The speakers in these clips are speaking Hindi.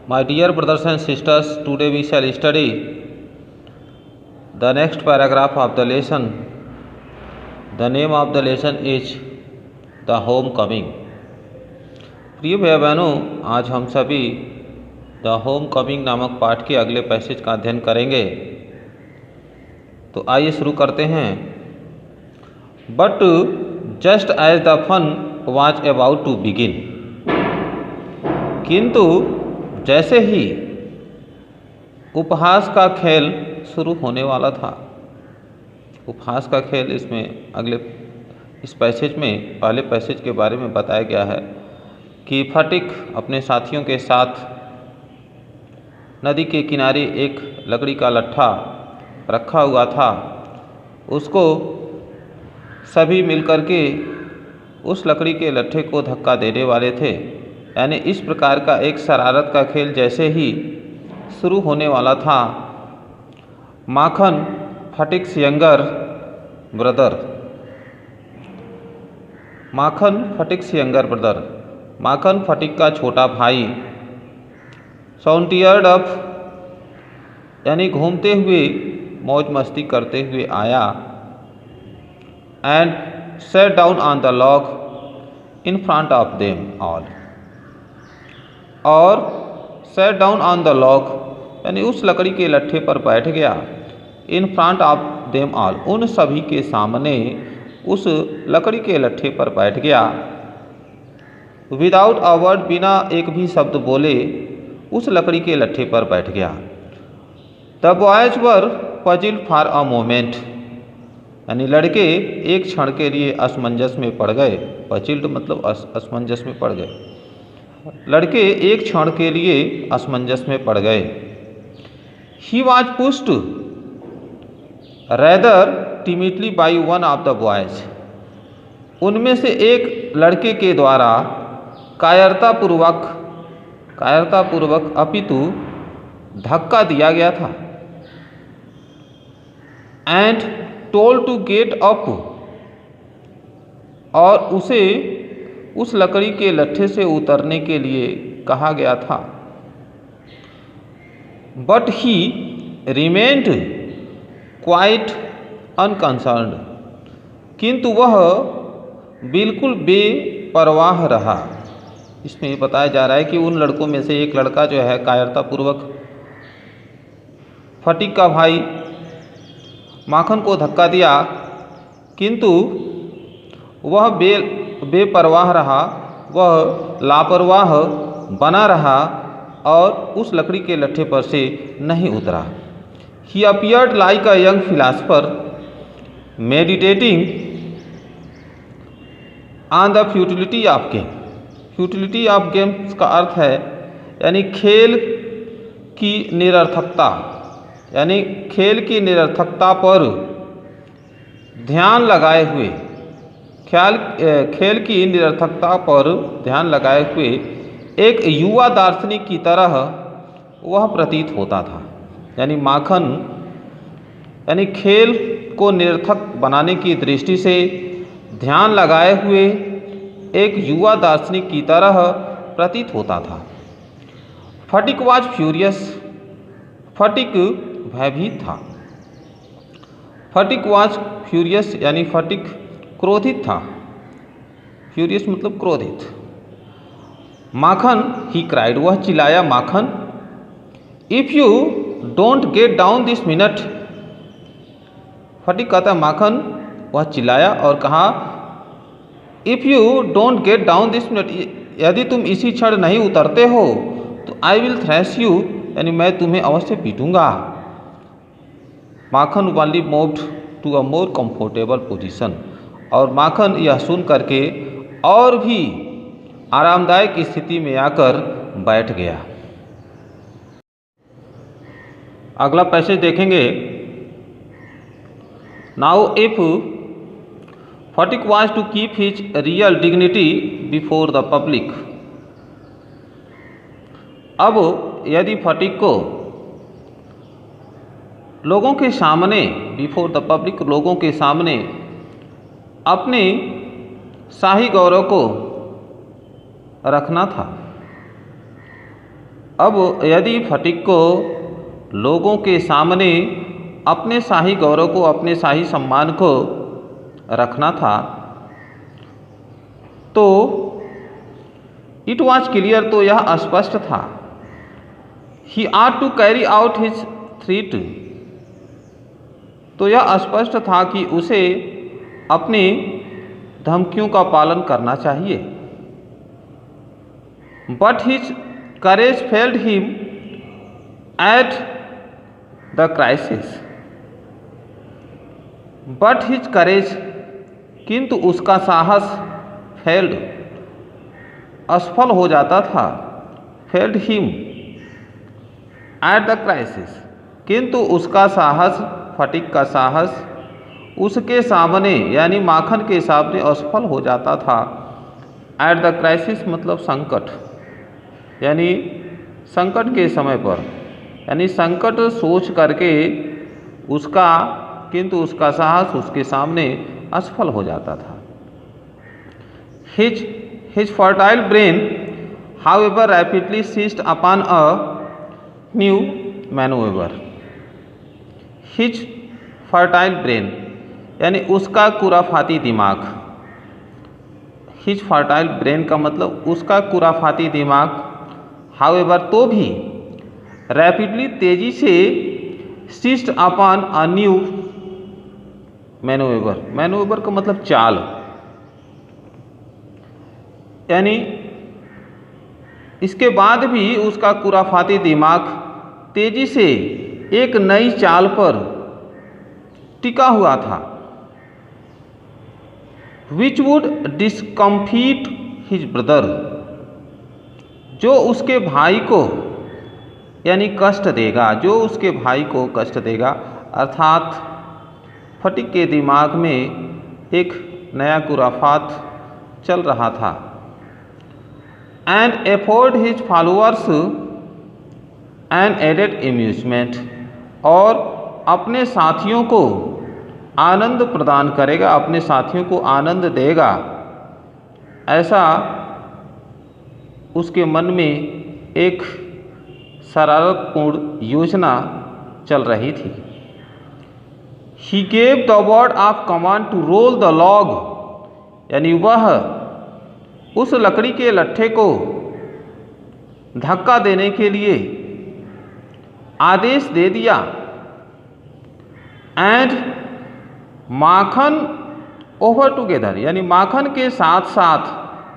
My dear brothers and sisters, today we shall study the next paragraph of the lesson. The name of the lesson is The Homecoming. प्रिय भाई बहनों, आज हम सभी द होम कमिंग नामक पाठ के अगले पैसेज का अध्ययन करेंगे। तो आइए शुरू करते हैं। But just as the fun was about to begin, किंतु जैसे ही उपहास का खेल शुरू होने वाला था। उपहास का खेल इसमें इस पैसेज में पहले पैसेज के बारे में बताया गया है कि फटिक अपने साथियों के साथ नदी के किनारे एक लकड़ी का लट्ठा रखा हुआ था। उसको सभी मिलकर के उस लकड़ी के लट्ठे को धक्का देने वाले थे। यानी इस प्रकार का एक शरारत का खेल जैसे ही शुरू होने वाला था, माखन फटिक्स यंगर ब्रदर, माखन फटिक का छोटा भाई साउंटियर्ड अप यानी घूमते हुए मौज मस्ती करते हुए आया। And sat down on the log in front of them all, और sat down on the log यानी उस लकड़ी के लट्ठे पर बैठ गया। इन फ्रंट ऑफ देम ऑल, उन सभी के सामने उस लकड़ी के लट्ठे पर बैठ गया। विदाउट अ वर्ड, बिना एक भी शब्द बोले उस लकड़ी के लट्ठे पर बैठ गया। The boys were puzzled for a moment, यानी लड़के एक क्षण के लिए असमंजस में पड़ गए। पजिल्ड मतलब असमंजस में पड़ गए। लड़के एक क्षण के लिए असमंजस में पड़ गए। He was pushed rather timidly by one of the boys, उनमें से एक लड़के के द्वारा कायरतापूर्वक अपितु धक्का दिया गया था। And told to get up, और उसे उस लकड़ी के लट्ठे से उतरने के लिए कहा गया था। बट ही रिमेन्ड क्वाइट अनकंसर्न्ड, किंतु वह बिल्कुल बेपरवाह रहा। इसमें बताया जा रहा है कि उन लड़कों में से एक लड़का जो है कायरतापूर्वक फटिक का भाई माखन को धक्का दिया, किंतु वह बेपरवाह रहा, वह लापरवाह बना रहा और उस लकड़ी के लट्ठे पर से नहीं उतरा। He appeared like a young philosopher meditating on the futility of game. Futility of games का अर्थ है यानी खेल की निरर्थकता, यानी खेल की निरर्थकता पर ध्यान लगाए हुए, खेल की निरर्थकता पर ध्यान लगाए हुए एक युवा दार्शनिक की तरह वह प्रतीत होता था। यानी माखन यानी खेल को निरर्थक बनाने की दृष्टि से ध्यान लगाए हुए एक युवा दार्शनिक की तरह प्रतीत होता था। फटिक वाज फ्यूरियस, फटिक भयभीत था। फटिक वाज फ्यूरियस यानी फटिक क्रोधित था। फ्यूरियस मतलब क्रोधित। माखन ही क्राइड, वह चिल्लाया, Makhan if you don't get down this minute. Phatik कहता माखन, वह चिल्लाया और कहा if you don't get down this minute, यदि तुम इसी क्षण नहीं उतरते हो तो आई विल थ्रैश यू, यानी मैं तुम्हें अवश्य पीटूंगा। Makhan only moved to a more comfortable position, और माखन यह सुन करके और भी आरामदायक स्थिति में आकर बैठ गया। अगला पैसेज देखेंगे। Now if Phatik was to keep his real dignity before the public, अब यदि फटिक को लोगों के सामने, बिफोर द पब्लिक लोगों के सामने अपने शाही गौरव को रखना था, अब यदि फटिक को लोगों के सामने अपने शाही गौरव को, अपने शाही सम्मान को रखना था, तो इट वॉज क्लियर, तो यह स्पष्ट था, he are to carry out his threat, तो यह स्पष्ट था कि उसे अपनी धमकियों का पालन करना चाहिए। But his courage failed him at the crisis, but his courage, किंतु उसका साहस, फेल्ड, असफल हो जाता था, failed him at the crisis, किंतु उसका साहस, फटिक का साहस उसके सामने यानी माखन के सामने असफल हो जाता था। एट द क्राइसिस मतलब संकट, यानी संकट के समय पर, यानी संकट सोच करके उसका, किंतु उसका साहस उसके सामने असफल हो जाता था। His fertile brain, however, rapidly seized upon a new maneuver. His fertile brain यानी उसका कुराफाती दिमाग, His fertile brain का मतलब उसका कुराफाती दिमाग, however तो भी, rapidly तेजी से, seized upon a new maneuver, maneuver का मतलब चाल, यानी इसके बाद भी उसका कुराफाती दिमाग तेजी से एक नई चाल पर टिका हुआ था। विच वुड डिस्कम्फीट हिज ब्रदर, जो उसके भाई को यानी कष्ट देगा, जो उसके भाई को कष्ट देगा, अर्थात फटिक के दिमाग में एक नया कुराफात चल रहा था। And afford his followers an added amusement, और अपने साथियों को आनंद प्रदान करेगा, अपने साथियों को आनंद देगा, ऐसा उसके मन में एक शरारतपूर्ण योजना चल रही थी। He gave the word of command to roll the log, यानी वह उस लकड़ी के लट्ठे को धक्का देने के लिए आदेश दे दिया। एंड माखन ओवर टुगेदर, यानी माखन के साथ साथ,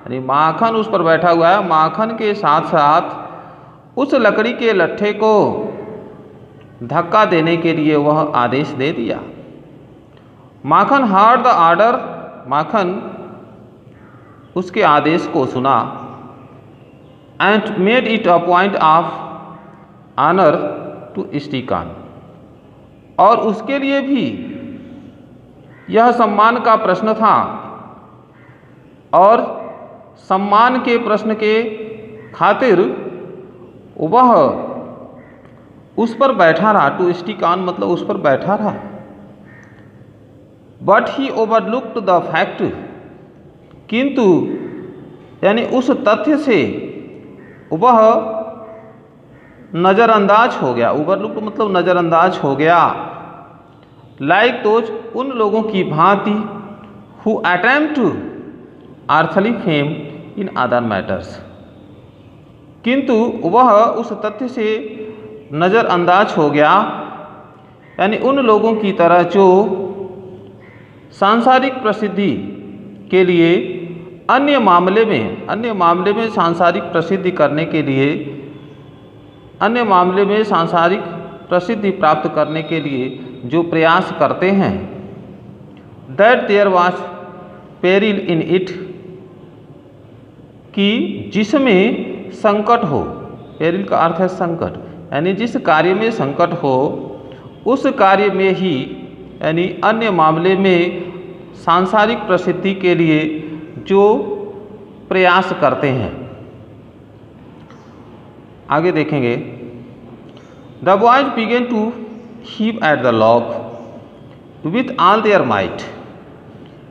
यानी माखन उस पर बैठा हुआ है, माखन के साथ साथ उस लकड़ी के लट्ठे को धक्का देने के लिए वह आदेश दे दिया। Makhan heard the order, Makhan उसके आदेश को सुना। And made it a point of honour to stick on, और उसके लिए भी यह सम्मान का प्रश्न था, और सम्मान के प्रश्न के खातिर वह उस पर बैठा रहा। टू स्टिक ऑन मतलब उस पर बैठा रहा। But he overlooked the fact, किंतु यानी उस तथ्य से वह नज़रअंदाज हो गया। ओवरलुक्ड मतलब नज़रअंदाज हो गया। लाइक दोज, उन लोगों की भांति, who attempt to earthly fame in other matters, किंतु वह उस तथ्य से नज़रअंदाज हो गया, यानी उन लोगों की तरह जो सांसारिक प्रसिद्धि के लिए अन्य मामले में सांसारिक प्रसिद्धि करने के लिए, अन्य मामले में सांसारिक प्रसिद्धि प्राप्त करने के लिए जो प्रयास करते हैं। That there was peril in it, कि जिसमें संकट हो, पेरिल का अर्थ है संकट, यानी जिस कार्य में संकट हो उस कार्य में ही, यानी अन्य मामले में सांसारिक प्रसिद्धि के लिए जो प्रयास करते हैं। आगे देखेंगे। The boys began to heave at the log with all their might,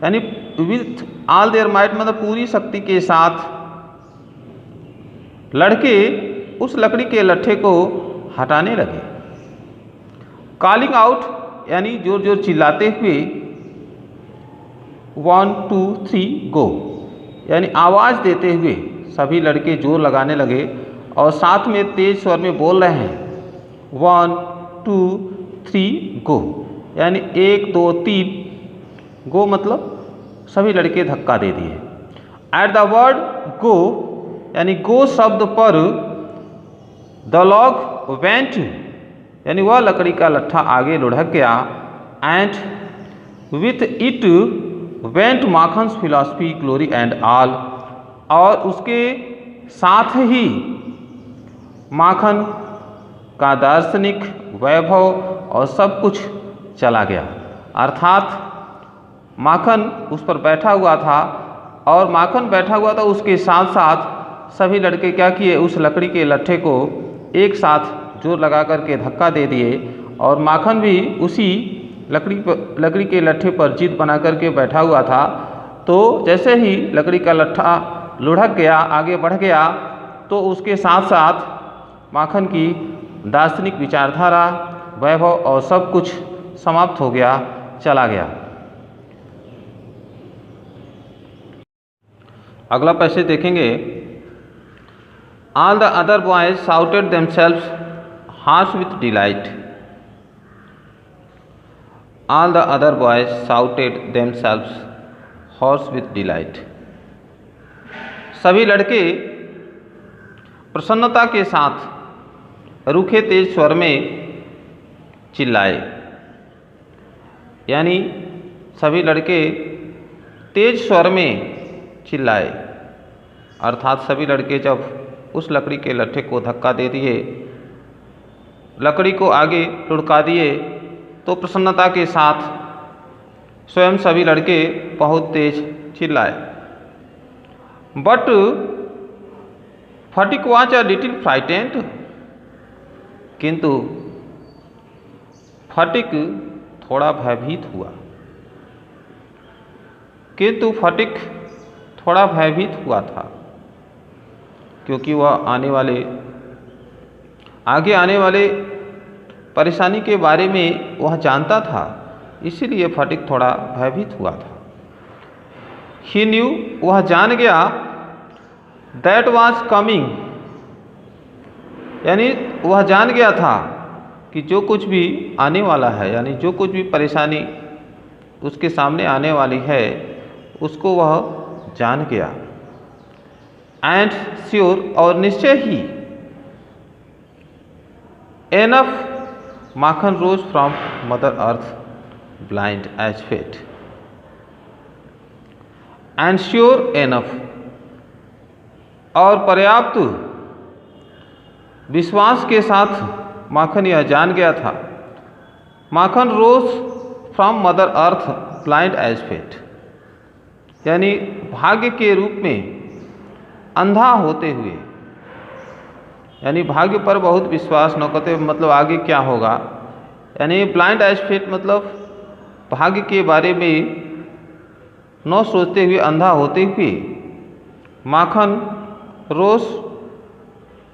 यानी विथ ऑल देयर माइट मतलब पूरी शक्ति के साथ लड़के उस लकड़ी के लट्ठे को हटाने लगे। कॉलिंग आउट यानी जोर जोर चिल्लाते हुए 1 2 3 गो यानी आवाज़ देते हुए सभी लड़के जोर लगाने लगे और साथ में तेज स्वर में बोल रहे हैं 1 2 3 गो यानी 1 2 3 गो मतलब सभी लड़के धक्का दे दिए। एट द वर्ड गो यानी गो शब्द पर द लॉग वेंट यानी वह लकड़ी का लट्ठा आगे लुढ़क गया। And with it went Makhan's philosophy glory and all और उसके साथ ही माखन का दार्शनिक वैभव और सब कुछ चला गया। अर्थात माखन उस पर बैठा हुआ था और माखन बैठा हुआ था, उसके साथ साथ सभी लड़के क्या किए, उस लकड़ी के लट्ठे को एक साथ जोर लगा करके धक्का दे दिए और माखन भी उसी लकड़ी के लट्ठे पर जिद बना करके बैठा हुआ था। तो जैसे ही लकड़ी का लट्ठा लुढ़क गया, आगे बढ़ गया, तो उसके साथ साथ माखन की दार्शनिक विचारधारा, वैभव और सब कुछ समाप्त हो गया, चला गया। अगला पैसेज देखेंगे। All the other boys shouted themselves harsh with delight. All the other boys shouted themselves horse with delight. सभी लड़के प्रसन्नता के साथ रूखे तेज स्वर में चिल्लाए, यानी सभी लड़के तेज स्वर में चिल्लाए। अर्थात सभी लड़के जब उस लकड़ी के लट्ठे को धक्का दे दिए, लकड़ी को आगे लुढ़का दिए, तो प्रसन्नता के साथ स्वयं सभी लड़के बहुत तेज चिल्लाए। But Phatik was a little frightened. किंतु फटिक थोड़ा भयभीत हुआ। किंतु फटिक थोड़ा भयभीत हुआ था, क्योंकि वह आगे आने वाले परेशानी के बारे में वह जानता था, इसीलिए फटिक थोड़ा भयभीत हुआ था। ही न्यू वह जान गया, दैट वाज कमिंग यानी वह जान गया था कि जो कुछ भी आने वाला है, यानी जो कुछ भी परेशानी उसके सामने आने वाली है, उसको वह जान गया। एंड श्योर और निश्चय ही, enough Makhan rose from mother earth blind as fate. And sure enough और पर्याप्त विश्वास के साथ माखन यह जान गया था, Makhan rose from mother earth blind as fate यानी भाग्य के रूप में अंधा होते हुए, यानी भाग्य पर बहुत विश्वास न करते, मतलब आगे क्या होगा, यानी ब्लाइंड एज फेट मतलब भाग्य के बारे में न सोचते हुए, अंधा होते हुए, माखन रोज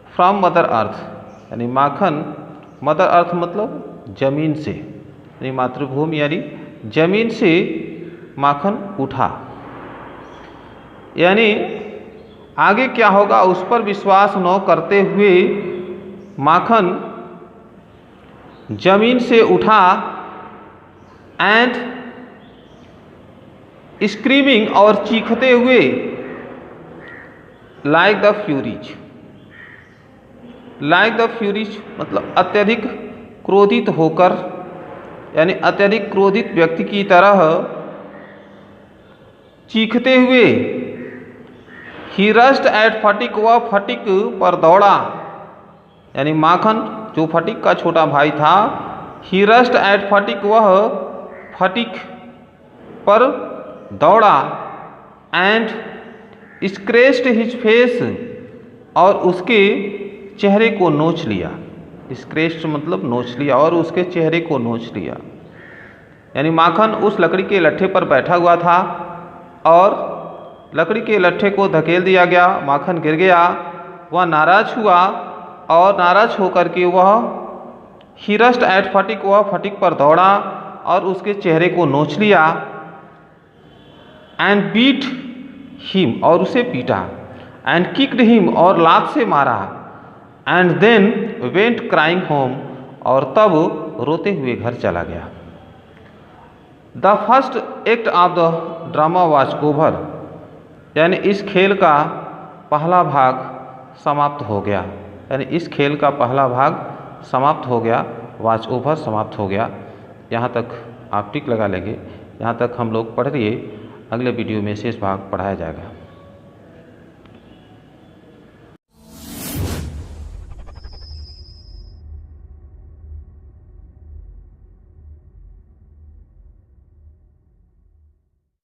फ्रॉम मदर अर्थ यानी माखन मदर अर्थ मतलब जमीन से, यानी मातृभूमि यानी जमीन से माखन उठा, यानी आगे क्या होगा उस पर विश्वास न करते हुए माखन जमीन से उठा। एंड स्क्रीमिंग और चीखते हुए, like the Furies, like the Furies मतलब अत्यधिक क्रोधित होकर, यानी अत्यधिक क्रोधित व्यक्ति की तरह चीखते हुए, ही रश्ड एट फटिक वह फटिक पर दौड़ा, यानी माखन जो फटिक का छोटा भाई था, ही रश्ड एट फटिक वह फटिक पर दौड़ा। एंड स्क्रैच्ड हिज फेस और उसके चेहरे को नोच लिया। स्क्रैच्ड मतलब नोच लिया और उसके चेहरे को नोच लिया, यानी माखन उस लकड़ी के लट्ठे पर बैठा हुआ था और लकड़ी के लट्ठे को धकेल दिया गया, माखन गिर गया, वह नाराज हुआ और नाराज होकर के वह ही रस्ट एट फटिक, वह फटिक पर दौड़ा और उसके चेहरे को नोच लिया। एंड बीट हिम, और उसे पीटा। एंड किक्ड हिम, और लात से मारा। And then went crying home, और तब रोते हुए घर चला गया। The first act of the drama was over, यानी इस खेल का पहला भाग समाप्त हो गया। यानी इस खेल का पहला भाग समाप्त हो गया, वॉज ओवर समाप्त हो गया। यहाँ तक आप टिक लगा लेंगे। यहाँ तक हम लोग पढ़ रही है, अगले वीडियो में शेष भाग पढ़ाया जाएगा।